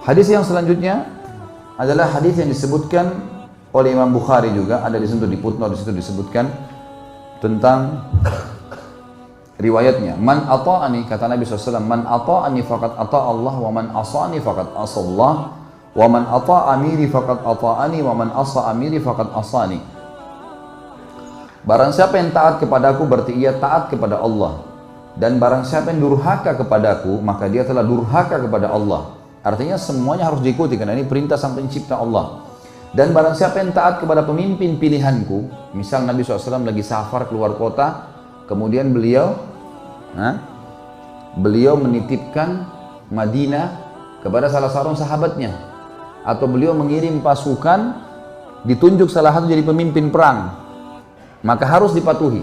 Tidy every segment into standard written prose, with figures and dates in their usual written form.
Hadis yang selanjutnya adalah hadis yang disebutkan oleh Imam Bukhari juga, ada di situ di footnote, di situ disebutkan tentang riwayatnya. Man ata'ani, kata Nabi SAW, man ata'ani faqad ata'a Allah, wa man asa'ani faqad asa Allah, wa man ata'a amiri faqad ata'ani, wa man asa amiri faqad asani. Barang siapa yang taat kepadaku berarti ia taat kepada Allah, dan barang siapa yang durhaka kepadaku maka dia telah durhaka kepada Allah. Artinya semuanya harus diikuti karena ini perintah sang pencipta Allah. Dan barang siapa yang taat kepada pemimpin pilihanku, misal Nabi SAW lagi safar keluar kota, kemudian beliau menitipkan Madinah kepada salah seorang sahabatnya, atau beliau mengirim pasukan, ditunjuk salah satu jadi pemimpin perang, maka harus dipatuhi.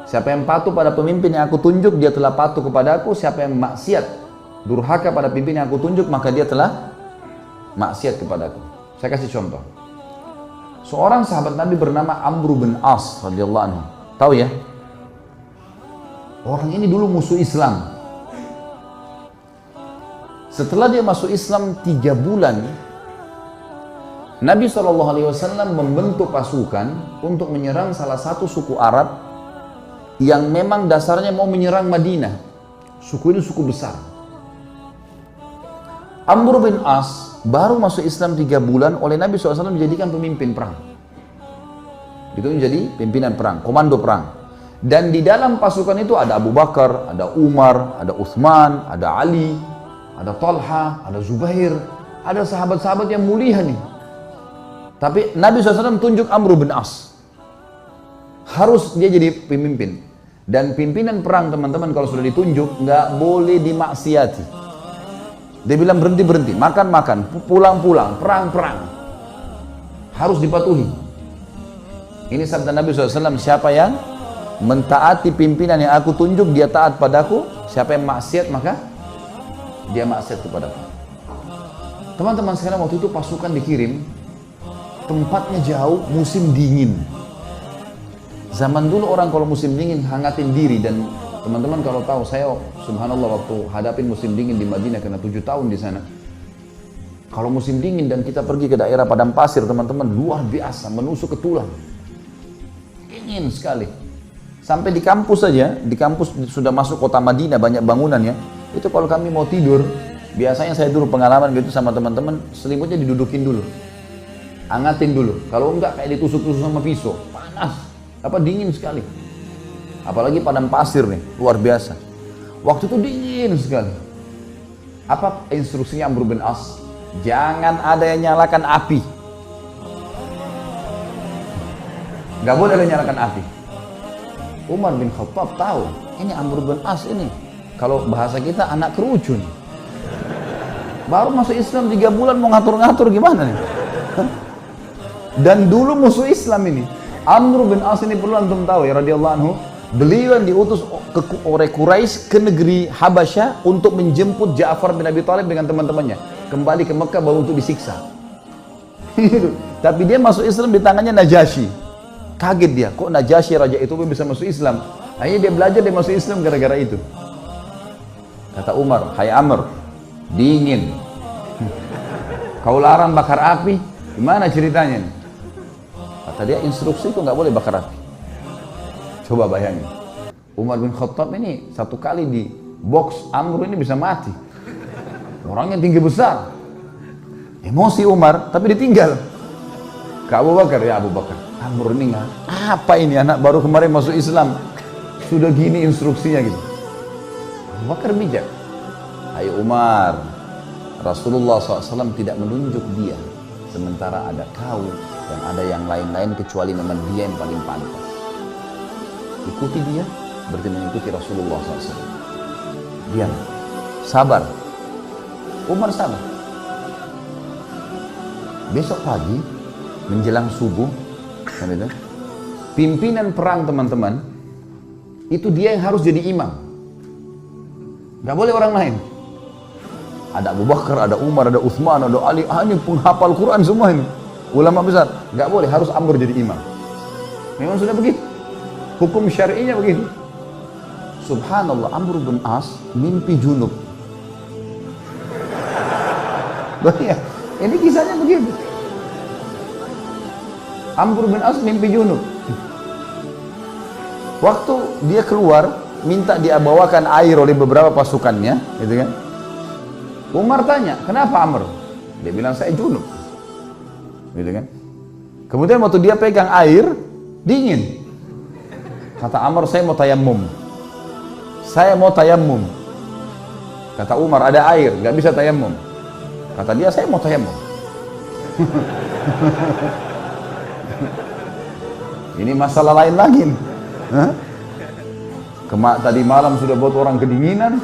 Siapa yang patuh pada pemimpin yang aku tunjuk, dia telah patuh kepadaku. Siapa yang maksiat, durhaka pada pemimpin yang aku tunjuk, maka dia telah maksiat kepadaku. Saya kasih contoh. Seorang sahabat Nabi bernama Amr bin As radhiyallahu anhu. Tahu ya? Orang ini dulu musuh Islam. Setelah dia masuk Islam 3 bulan, Nabi SAW membentuk pasukan untuk menyerang salah satu suku Arab yang memang dasarnya mau menyerang Madinah. Suku ini suku besar. Amr bin As baru masuk Islam 3 bulan, oleh Nabi SAW dijadikan pemimpin perang. Itu menjadi pimpinan perang, komando perang. Dan di dalam pasukan itu ada Abu Bakar, ada Umar, ada Uthman, ada Ali, ada Talha, ada Zubair, ada sahabat-sahabat yang mulia nih. Tapi Nabi SAW tunjuk Amr bin As. Harus dia jadi pemimpin. Dan pimpinan perang teman-teman kalau sudah ditunjuk, nggak boleh dimaksiati. Dia bilang berhenti-berhenti, makan-makan, pulang-pulang, perang-perang. Harus dipatuhi. Ini sabda Nabi SAW, siapa yang mentaati pimpinan yang aku tunjuk, dia taat padaku. Siapa yang maksiat, maka dia maksiat kepadaku. Teman-teman sekarang waktu itu pasukan dikirim, tempatnya jauh, musim dingin. Zaman dulu orang kalau musim dingin hangatin diri, dan teman-teman kalau tahu, saya subhanallah waktu hadapin musim dingin di Madinah karena 7 tahun di sana. Kalau musim dingin dan kita pergi ke daerah padang pasir, teman-teman, luar biasa, menusuk ke tulang. Dingin sekali. Sampai di kampus saja, di kampus sudah masuk kota Madinah, banyak bangunannya. Itu kalau kami mau tidur, biasanya saya dulu pengalaman gitu sama teman-teman, selimutnya didudukin dulu. Angatin dulu. Kalau enggak kayak ditusuk-tusuk sama pisau. Panas. Dingin sekali. Apalagi padang pasir nih, luar biasa. Waktu itu dingin sekali. Apa instruksinya Amr bin As? Jangan ada yang nyalakan api. Gak boleh ada yang nyalakan api. Umar bin Khattab tahu, ini Amr bin As ini, kalau bahasa kita anak kerucun. Baru masuk Islam 3 bulan mau ngatur-ngatur gimana nih? Dan dulu musuh Islam ini. Amr bin As ini perlu antum tahu ya radhiyallahu anhu. Beliau yang diutus oleh Quraisy ke negeri Habasyah untuk menjemput Ja'far bin Abi Thalib dengan teman-temannya kembali ke Mekah baru untuk disiksa. Tapi dia masuk Islam di tangannya Najasyi. Kaget dia, kok Najasyi raja itu bisa masuk Islam? Akhirnya dia belajar, dia masuk Islam gara-gara itu. Kata Umar, hai Amr, dingin. Kau larang bakar api, gimana ceritanya nih? Kata dia, instruksi kok nggak boleh bakar api. Coba bayangin, Umar bin Khattab ini satu kali di box Amr ini bisa mati. Orangnya tinggi besar. Emosi Umar, tapi ditinggal. Ke Abu Bakar, ya Abu Bakar, Amr ini nggak, apa ini anak baru kemarin masuk Islam, sudah gini instruksinya gitu. Abu Bakar bijak. Hai Umar, Rasulullah SAW tidak menunjuk dia, sementara ada kau dan ada yang lain-lain kecuali memang dia yang paling pantas. Ikuti dia, berarti mengikuti Rasulullah SAW. Diam, sabar. Umar sabar. Besok pagi, menjelang subuh, kan itu, pimpinan perang teman-teman, itu dia yang harus jadi imam. Gak boleh orang lain. Ada Abu Bakar, ada Umar, ada Uthman, ada Ali, ini penghafal Quran semua ini. Ulama besar, gak boleh, harus Amr jadi imam. Memang sudah begitu. Hukum syar'inya begitu. Subhanallah, Amr bin As mimpi junub. Iya, ini kisahnya begitu. Amr bin As mimpi junub. Waktu dia keluar, minta dia bawakan air oleh beberapa pasukannya, gitu kan? Umar tanya, kenapa Amr? Dia bilang, saya junub, gitu kan? Kemudian waktu dia pegang air, dingin. Kata Amr, saya mau tayammum. Saya mau tayammum. Kata Umar, ada air, nggak bisa tayammum. Kata dia, saya mau tayammum. Ini masalah lain lagi. Hah? Tadi malam sudah buat orang kedinginan,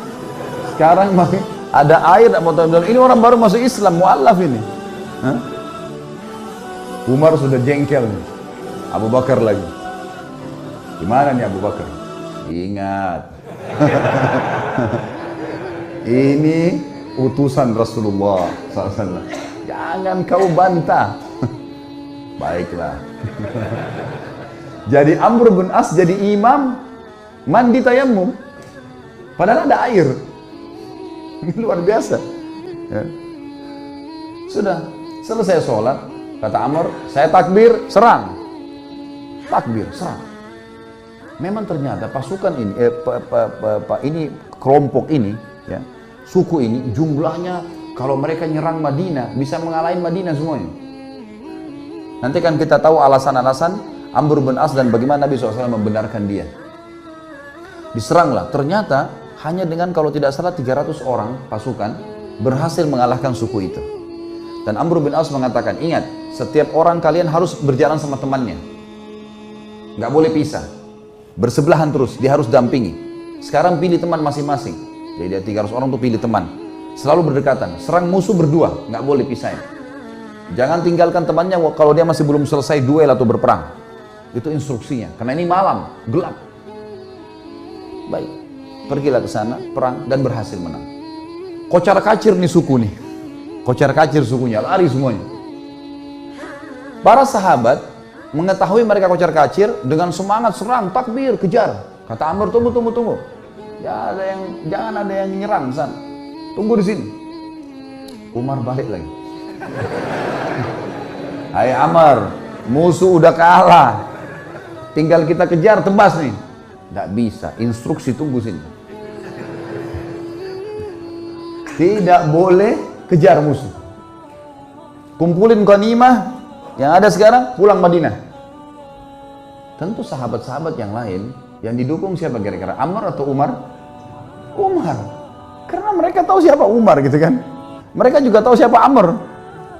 sekarang masih ada air, tak mau tayammum. Ini orang baru masuk Islam, mu'allaf ini. Hah? Umar sudah jengkel nih. Abu Bakar lagi. Gimana nih Abu Bakar? Ingat. Ini utusan Rasulullah SAW. Jangan kau bantah. Baiklah. Jadi Amr bin As jadi imam mandi tayammum. Padahal ada air. Ini luar biasa. Ya. Sudah selesai sholat, kata Amr, saya takbir, serang. Takbir, serang. Memang ternyata pasukan ini, ini kelompok ini, ya, suku ini jumlahnya kalau mereka nyerang Madinah bisa mengalahin Madinah semuanya. Nanti kan kita tahu alasan-alasan Amr bin As dan bagaimana Nabi SAW membenarkan dia. Diseranglah, ternyata hanya dengan kalau tidak salah 300 orang pasukan berhasil mengalahkan suku itu. Dan Amr bin As mengatakan, ingat, setiap orang kalian harus berjalan sama temannya, nggak boleh pisah, bersebelahan terus, dia harus dampingi. Sekarang pilih teman masing-masing. Jadi dia 300 orang tuh pilih teman, selalu berdekatan, serang musuh berdua, nggak boleh pisahin. Jangan tinggalkan temannya kalau dia masih belum selesai duel atau berperang. Itu instruksinya, karena ini malam, gelap. Baik, pergilah ke sana, perang, dan berhasil menang. Kocar kacir nih suku nih, kocar kacir sukunya, lari semuanya. Para sahabat mengetahui mereka kocar kacir, dengan semangat serang, takbir, kejar. Kata Amr, tunggu. Ya, jangan ada yang nyerang sana. Tunggu di sini. Umar balik lagi. Hai Amr, musuh udah kalah. Tinggal kita kejar, tebas nih. Nggak bisa, instruksi tunggu sini. Tidak boleh kejar musuh. Kumpulin ghanimah yang ada sekarang, pulang Madinah. Tentu sahabat-sahabat yang lain yang didukung siapa kira-kira? Amr atau Umar? Umar. Karena mereka tahu siapa Umar gitu kan. Mereka juga tahu siapa Amr.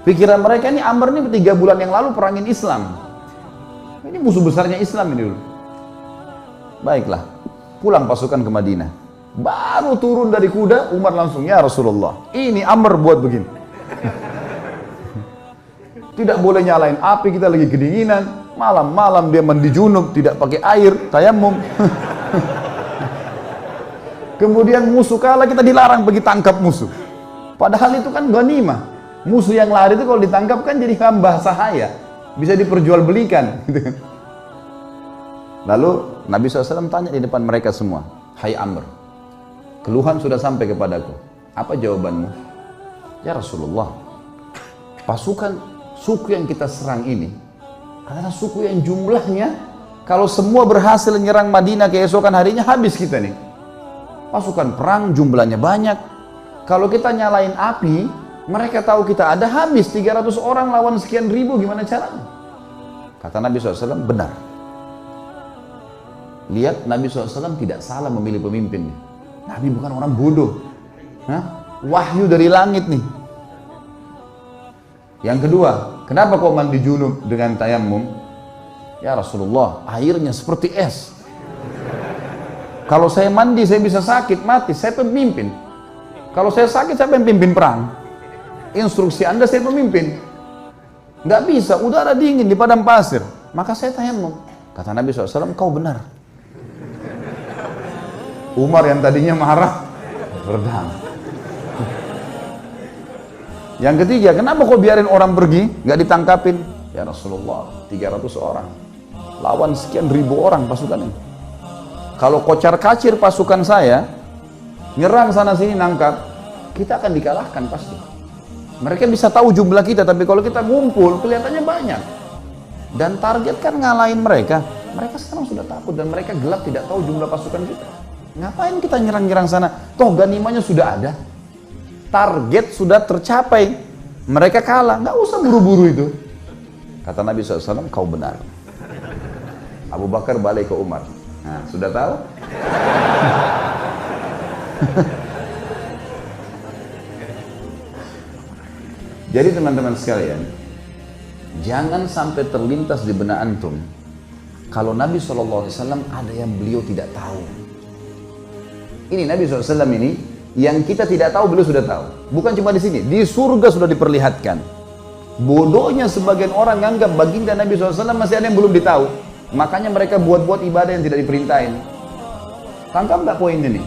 Pikiran mereka ini Amr ini 3 bulan yang lalu perangin Islam. Ini musuh besarnya Islam ini dulu. Baiklah, pulang pasukan ke Madinah. Baru turun dari kuda, Umar langsung, ya Rasulullah, ini Amr buat begini. Tidak boleh nyalain api, kita lagi kedinginan. Malam-malam dia mandi junub, tidak pakai air, tayammum. Kemudian musuh kalah, kita dilarang pergi tangkap musuh. Padahal itu kan ghanimah. Musuh yang lari itu kalau ditangkap kan jadi hamba sahaya, bisa diperjualbelikan. Lalu Nabi SAW tanya di depan mereka semua, hai Amr, keluhan sudah sampai kepadaku, apa jawabanmu? Ya Rasulullah, pasukan suku yang kita serang ini adalah suku yang jumlahnya kalau semua berhasil menyerang Madinah keesokan harinya habis kita nih. Pasukan perang jumlahnya banyak. Kalau kita nyalain api, mereka tahu kita ada, habis 300 orang lawan sekian ribu, gimana caranya? Kata Nabi SAW, benar. Lihat, Nabi SAW tidak salah memilih pemimpin. Nabi bukan orang bodoh. Wahyu dari langit nih. Yang kedua, kenapa kau mandi junub dengan tayammum? Ya Rasulullah, airnya seperti es. Kalau saya mandi, saya bisa sakit, mati. Saya pemimpin. Kalau saya sakit, saya pemimpin perang. Instruksi Anda, saya pemimpin. Nggak bisa, udara dingin di padang pasir. Maka saya tayammum. Kata Nabi SAW, kau benar. Umar yang tadinya marah, redam. Yang ketiga, kenapa kau biarin orang pergi, nggak ditangkapin? Ya Rasulullah, 300 orang. Lawan sekian ribu orang pasukan ini. Kalau kocar kacir pasukan saya, nyerang sana sini nangkap, kita akan dikalahkan pasti. Mereka bisa tahu jumlah kita, tapi kalau kita ngumpul kelihatannya banyak. Dan target kan ngalahin mereka. Mereka sekarang sudah takut dan mereka gelap tidak tahu jumlah pasukan kita. Ngapain kita nyerang-nyerang sana? Toh ganimanya sudah ada. Target sudah tercapai. Mereka kalah, nggak usah buru-buru itu. Kata Nabi SAW, kau benar. Abu Bakar balik ke Umar. Nah, sudah tahu? Jadi teman-teman sekalian, jangan sampai terlintas di benak antum kalau Nabi SAW ada yang beliau tidak tahu. Ini Nabi SAW ini yang kita tidak tahu beliau sudah tahu. Bukan cuma di sini, di surga sudah diperlihatkan. Bodohnya sebagian orang menganggap baginda Nabi SAW masih ada yang belum ditahu. Makanya mereka buat-buat ibadah yang tidak diperintahin. Tangkap nggak poin ini?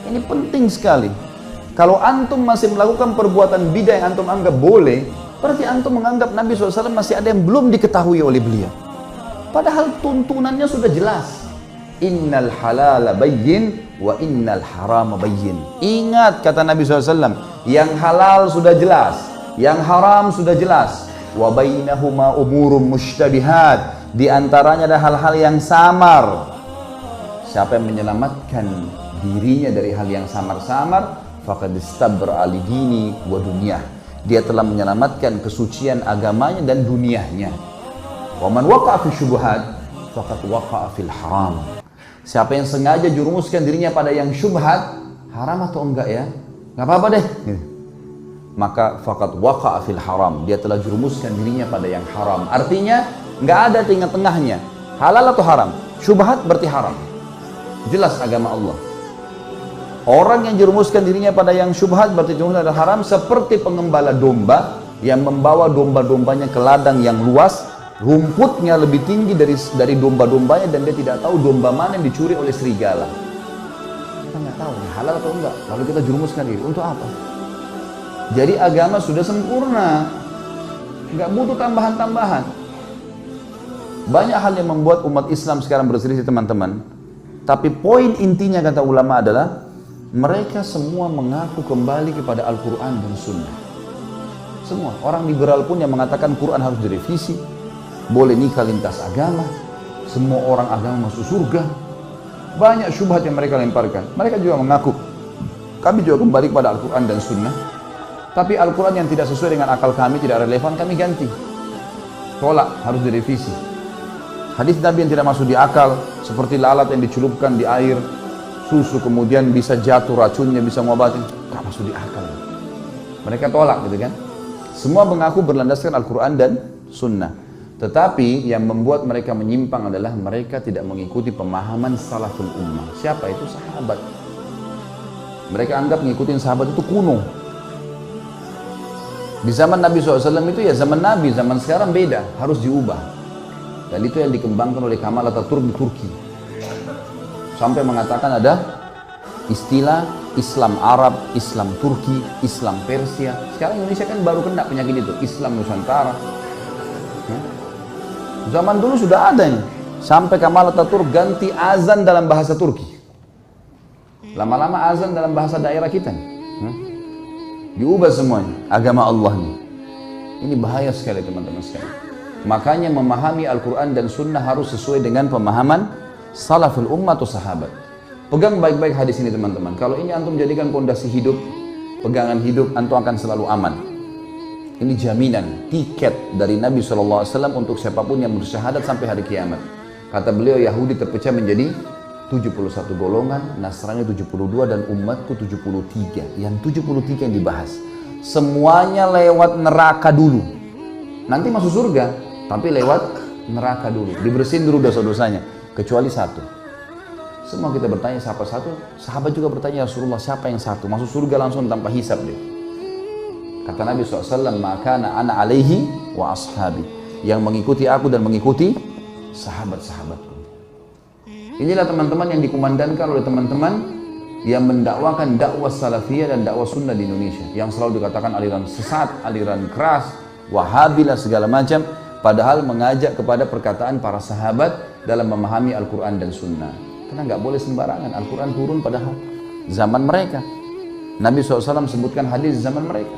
Ini penting sekali. Kalau antum masih melakukan perbuatan bidah yang antum anggap boleh, berarti antum menganggap Nabi SAW masih ada yang belum diketahui oleh beliau. Padahal tuntunannya sudah jelas. Innal halala bayyin wa innal harama bayyin. Ingat kata Nabi SAW, yang halal sudah jelas, yang haram sudah jelas. Wa bainahuma umurum mushtabihat. Di antaranya ada hal-hal yang samar. Siapa yang menyelamatkan dirinya dari hal yang samar-samar, faqad istabra li dini wa dunyah. Dia telah menyelamatkan kesucian agamanya dan dunianya. Wa man waqa'a fi syubhat faqad waqa'a fil haram. Siapa yang sengaja jurumuskan dirinya pada yang syubhat, haram atau enggak ya? Enggak apa-apa deh. Maka faqad waqa'a fil haram. Dia telah jurumuskan dirinya pada yang haram. Artinya enggak ada tengah-tengahnya. Halal atau haram? Syubhat berarti haram. Jelas agama Allah. Orang yang jerumuskan dirinya pada yang syubhat berarti adalah haram, seperti pengembala domba yang membawa domba-dombanya ke ladang yang luas, rumputnya lebih tinggi dari domba-dombanya dan dia tidak tahu domba mana yang dicuri oleh serigala. Kita nggak tahu halal atau enggak, lalu kita jerumuskan diri untuk apa? Jadi agama sudah sempurna, nggak butuh tambahan-tambahan. Banyak hal yang membuat umat Islam sekarang berselisih teman-teman, tapi poin intinya kata ulama adalah mereka semua mengaku kembali kepada Al-Quran dan Sunnah. Semua, orang liberal pun yang mengatakan Quran harus direvisi, boleh nikah lintas agama, semua orang agama masuk surga. Banyak syubhat yang mereka lemparkan. Mereka juga mengaku, kami juga kembali kepada Al-Quran dan Sunnah. Tapi Al-Quran yang tidak sesuai dengan akal kami, tidak relevan, kami ganti. Tolak, harus direvisi. Hadis Nabi yang tidak masuk di akal, seperti lalat yang dicelupkan di air, susu kemudian bisa jatuh racunnya, bisa ngobatin, tak masuk di akal. Mereka tolak gitu kan. Semua mengaku berlandaskan Al-Quran dan Sunnah. Tetapi yang membuat mereka menyimpang adalah mereka tidak mengikuti pemahaman salaful ummah. Siapa itu? Sahabat. Mereka anggap ngikutin sahabat itu kuno. Di zaman Nabi SAW itu ya zaman Nabi, zaman sekarang beda, harus diubah. Dan itu yang dikembangkan oleh Kemal Atatürk di Turki. Sampai mengatakan ada istilah Islam Arab, Islam Turki, Islam Persia. Sekarang Indonesia kan baru kena penyakit itu, Islam Nusantara. Zaman dulu sudah ada nih. Sampai Kemal Atatürk ganti azan dalam bahasa Turki. Lama-lama azan dalam bahasa daerah kita nih. Diubah semuanya, agama Allah nih. Ini bahaya sekali teman-teman sekalian. Makanya memahami Al-Quran dan Sunnah harus sesuai dengan pemahaman salaful ummah atau sahabat. Pegang baik-baik hadis ini teman-teman. Kalau ini antum jadikan pondasi hidup, pegangan hidup, antum akan selalu aman. Ini jaminan, tiket dari Nabi SAW untuk siapapun yang bersyahadat sampai hari kiamat. Kata beliau, Yahudi terpecah menjadi 71 golongan, Nasrani 72 dan umatku 73. Yang 73 yang dibahas. Semuanya lewat neraka dulu. Nanti masuk surga, tapi lewat neraka dulu. Dibersihin dulu dosa-dosanya. Kecuali satu. Semua kita bertanya siapa satu. Sahabat juga bertanya, Rasulullah siapa yang satu? Masuk surga langsung tanpa hisab dia. Kata Nabi SAW, maka ana alaihi wa ashabi. Yang mengikuti aku dan mengikuti sahabat-sahabatku. Inilah teman-teman yang dikumandangkan oleh teman-teman yang mendakwakan dakwah salafiyah dan dakwah sunnah di Indonesia. Yang selalu dikatakan aliran sesat, aliran keras, wahabilah segala macam. Padahal mengajak kepada perkataan para sahabat dalam memahami Al-Quran dan Sunnah. Karena nggak boleh sembarangan. Al-Quran turun pada zaman mereka. Nabi SAW sebutkan hadis zaman mereka.